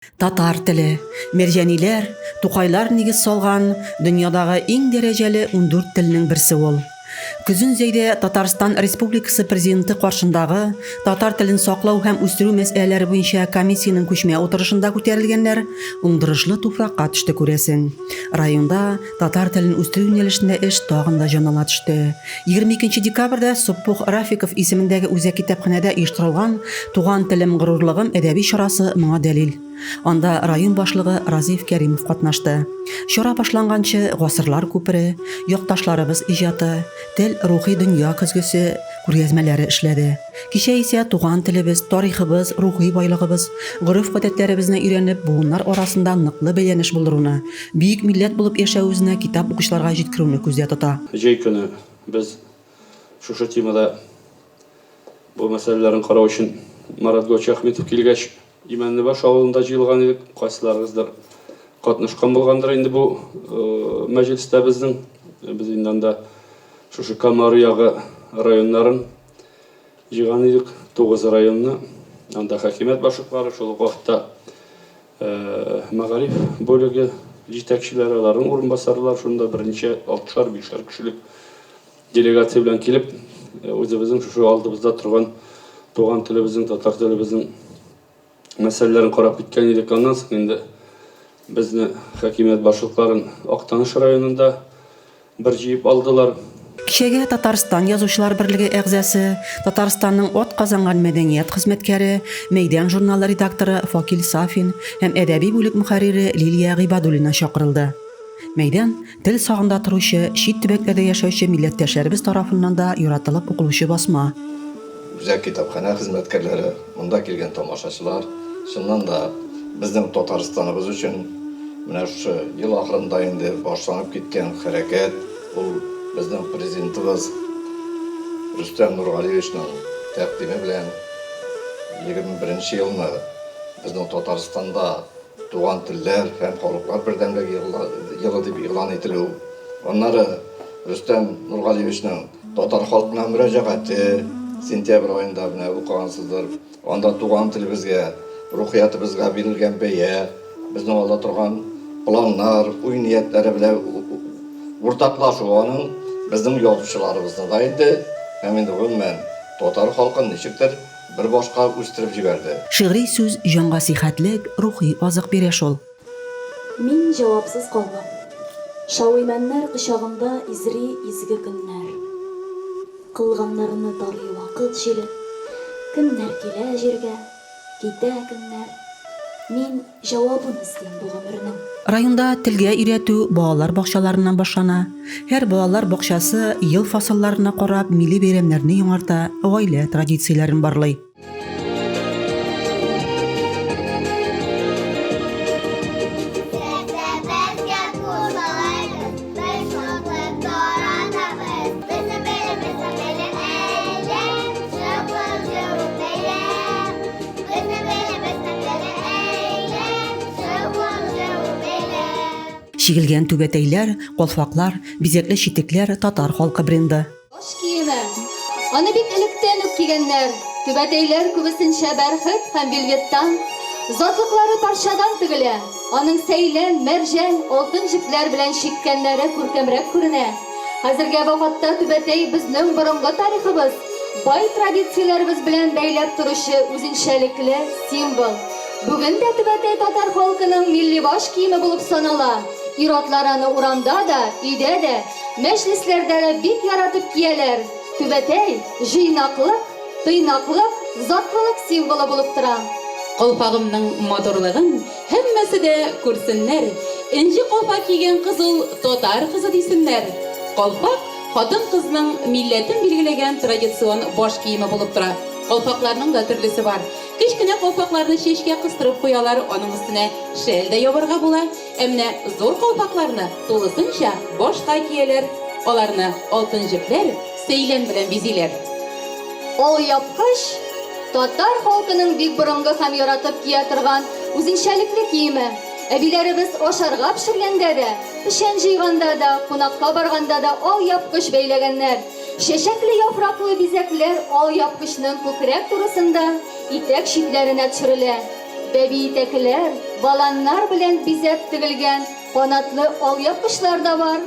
Татар теле. Мәрҗәниләр, Тукайлар нигез салган дөньядагы иң дәрәҗәле 14 телнең берсе ул. Көзен зәйдә Татарстан Республикасы президенты каршындагы татар телен саклау һәм үстерү мәсьәләләре буенча комиссияның күчмә утырышында күтәрелгәннәр уңдырышлы туфракка төште күрәсең. Районда татар телен үстерү юнәлешендә эш тагын да җанлана төште. 22 декабрьдә Соппух Рафиков исемендәге үзәк китапханәдә оештырылган Туган телем горурлыгым әдәби чарасы моңа дәлил. Анда район башлыгы Разиф Кәримов катнашты. Чара башланганчы гасырлар күпере, якташларыбыз иҗаты, тел рухи дөнья көзгесе күргәзмәләре эшләде. Кичә исә туган телебез, тарихыбыз, рухи байлыгыбыз, гореф-гадәтләребезне өйрәнеп, буыннар арасында ныклы бәйләнеш булдыруны, бөек милләт булып яшәүебезне китап укучыларга җиткерүне күздә тота. Җәй көне без шушы темада бу мәсьәләләрне карау өчен Марат Гочахметов килгәч, Имәнне баш авылында җыелган идек. Кайсыларыгыздыр катнашкан булгандыр инде бу мәҗлестә безнең. Без инде анда шушы Камар ягы районнарын җыйган идек, 9 районны. Анда хакимият башлыклары, шул вакытта мәгариф бүлеге җитәкчеләре, аларның урынбасарлары, шунда берничә 60-5 кешелек делегация белән килеп, үзебезнең шушы алдыбызда торган туган телебезнең, татар телебезнең мәсьәләләрен карап киткән идек. Аннан соң инде безне хакимият башлыкларын Актаныш районында бер җыеп алдылар. Кичәгә Татарстан язучылар берлеге әгъзасы, Татарстанның от казанган мәдәният хезмәткәре, Мәйдан журналы редакторы Факил Сафин һәм әдәби бүлек мөхәррире Лилия Гыйбадуллина чакырылды. Мәйдан тел сагында торучы, чит төбәкләрдә яшәүче милләттәшләребез тарафыннан да яратылып укылучы басма. Үзәк китапханә хезмәткәрләре, монда килгән тамашачылар, шуннан да безнең Татарстаныбыз өчен менә шушы ел ахырында инде башланып киткән хәрәкәт, ул безнең президентыбыз Рөстәм Нургалиевичның тәкъдиме белән 21 елны безнең Татарстанда туган телләр һәм халыклар бердәмлеге елы дип игълан ителү. Аннары Рөстәм Нургалиевичның татар халкына мөрәҗәгате сентябрь ayında менә укыгансыздыр. Анда туган телебезгә, рухиятыбызга бирелгән бәя, безнең алда торган планнар, уй ниятләре белән уртаклашуының безнең язучыларыбызны да инде, һәм инде гомумән татар халкын ничектер бер башка үстереп җибәрде. Шигъри сүз җанга сихәтлек, рухи азык бирә шул. Мин җавапсыз калдым. Шауимәннәр кочагында изри изге көннәр. Кылганнарны тарый вакыт җиле. Көннәр килә җиргә, китә көннәр. Мин җавабын эзлим бу гомернең. Районда телгә өйрәтү балалар бакчаларыннан башлана. Һәр балалар бакчасы ел фасылларына карап милли бәйрәмнәрне яңарта, гаилә традицияләрен барлый. Чигелгән түбәтәйләр, калфаклар, бизәкле читекләр татар халкы бренды. Баш киеме. Аны бик электән үк кигәннәр. Түбәтәйләр күбесенчә бәрхет һәм вельветтан. Затлыклары парчадан тегелә. Аның сәйлән, мәрҗән, алтын җепләр белән чиккәннәре күркәмрәк күренә. Хәзергә вакытта түбәтәй безнең борынгы тарихыбыз, бай традицияләребез белән бәйләп торучы үзенчәлекле символ. Бүген дә түбәтәй татар халкының милли баш киеме булып санала. Ир-атлар аны урамда да, өйдә дә, мәҗлесләрдә дә бик яратып кияләр. Түбәтәй җыйнаклык, тыйнаклык, затлылык символы булып тора. Калпагымның матурлыгын һәммәсе дә күрсеннәр. Инҗи калпак кигән кыз ул татар кызы дисеннәр. Калпак хатын кызның милләтен билгеләгән традицион баш киеме булып тора. Калпакларның да төрлесе бар. Кечкенә калпакларны чәчкә кыстырып куялар, аның өстенә шәл дә ябарга була. Әмма зур калпакларны тулысынча башка кияләр. Аларны алтын җепләр, сәйлән белән бизиләр. Ал япкыч татар халкының бик борынгы һәм яратып кия торган үзенчәлекле киеме. Әбиләребез ашарга пешергәндә дә, пешән җыйганда да, кунакка барганда да ал япкыч бәйләгәннәр. Шәшәкле яфраклы бизәкләр ал япкычның күкрәк турысында итәк читләренә төшерелә. бәбийтәкләр, баланнар белән бизәп тегелгән канатлы алъяпкычлар да бар.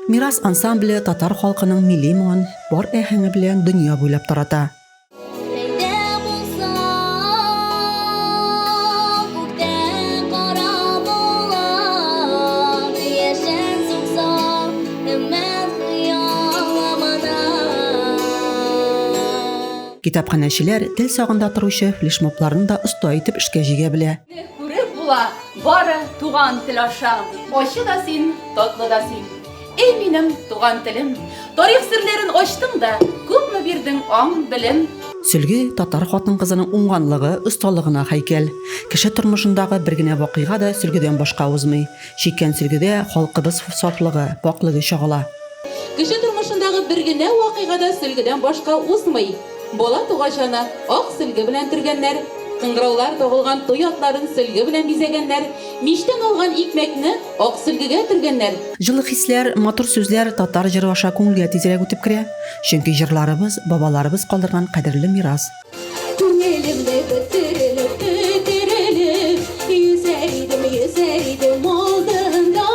Мирас ансамбле татар халкының милли моңын бар әһәңе белән дөнья буйлап тарата. Китапханәчеләр тел сагында торучы флешмобларын да оста итеп эшкә җигә белә. Күреп була, бары туган тел аша. Ачы да син, татлы да син. Эй минем туган телем, тарих серләрен ачтың да, күпме бирдең аң белем. Сөлге татар хатын-кызының уңганлыгы, осталыгына һәйкәл. Кеше тормышындагы бер генә вакыйга да сөлгедән башка узмый. Чиккән сөлгедә халкыбыз сафлыгы, паклыгы чагыла. Кеше тормышындагы бер генә вакыйгада сөлгедән башка узмый. Бала тугачаны ак сөлге белән төргәннәр, кыңгыраулар тагылган туй атларын сөлге белән бизәгәннәр, мичтән алган икмәкне ак сөлгегә төргәннәр. Җылы хисләр, матур сүзләр татар җыры аша күңелгә тизрәк үтеп керә. Чөнки җырларыбыз бабаларыбыз калдырган кадерле мирас. Күңелемдә бөтерелеп, yüzeydim aldığında.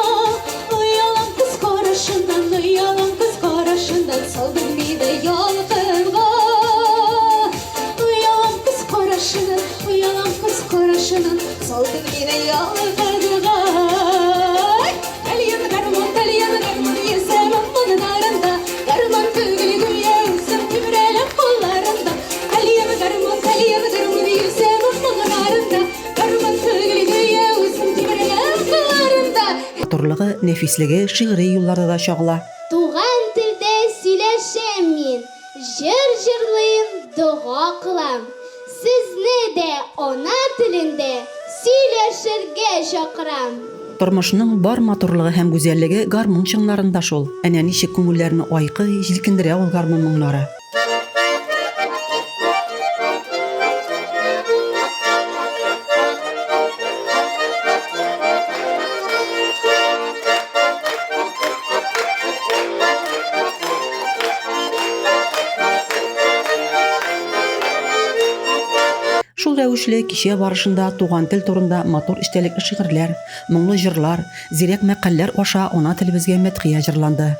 Uyalan kız karışından saldın beni yalgınğa. Uyalan kız karışından saldın beni yalgınğa. Kalyan yüzemem bunlarında. Garman tügülü güye üzüm tümrelem kollarında. Kalyan yüzemem bunlarında. Garman tügülü güye üzüm tümrelem kollarında. Матурлыгы, нәфислеге шигъри юлларда да чагыла. Туган телдә сөйләшәм мин, җыр җырлыйм, дуга кылам. Сезне дә ана телендә сөйләшергә чакырам. Тормышның бар матурлыгы һәм гүзәллеге гармун чыңларында шул. Әнә ничек күңелләрне айкый, җилкендерә ул гармун моңнары. Шул рәвешле кичә барышында туган тел турында матур эчтәлекле шигырьләр, моңлы җырлар, зирәк мәкалләр аша ана телебезгә мәдхия җырланды.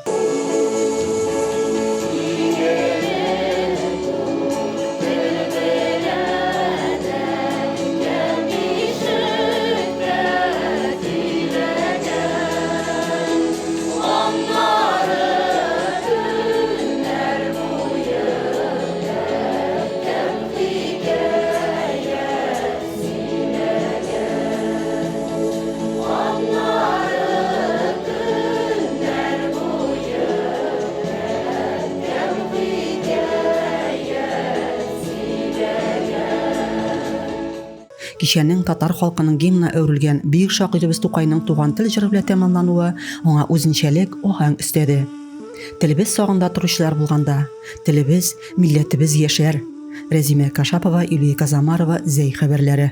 Кичәнең татар халкының гимнына әверелгән бөек шагыйрьбез Тукайның туган тел җыры белән тәмамлануы аңа үзенчәлек аһәң өстәде. Телебез сагында торучылар булганда, телебез, милләтебез яшәр. Рәзимә Кашапова, Илия Казамарова, Зәй хәбәрләре.